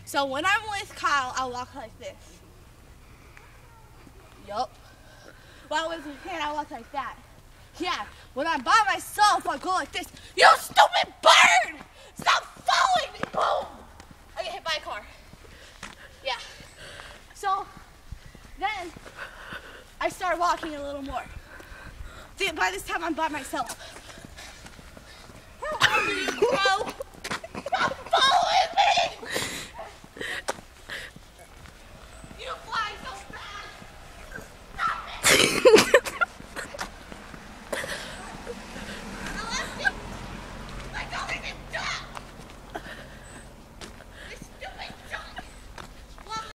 So when I'm with Kyle, I'll walk like this. Yup. When I'm with him, I'll walk like that. Yeah. When I'm by myself, I'll go like this. You stupid bird! Stop following me! Boom! I get hit by a car. Yeah. So then I start walking a little more. By this time, I'm by myself. How old are you, bro?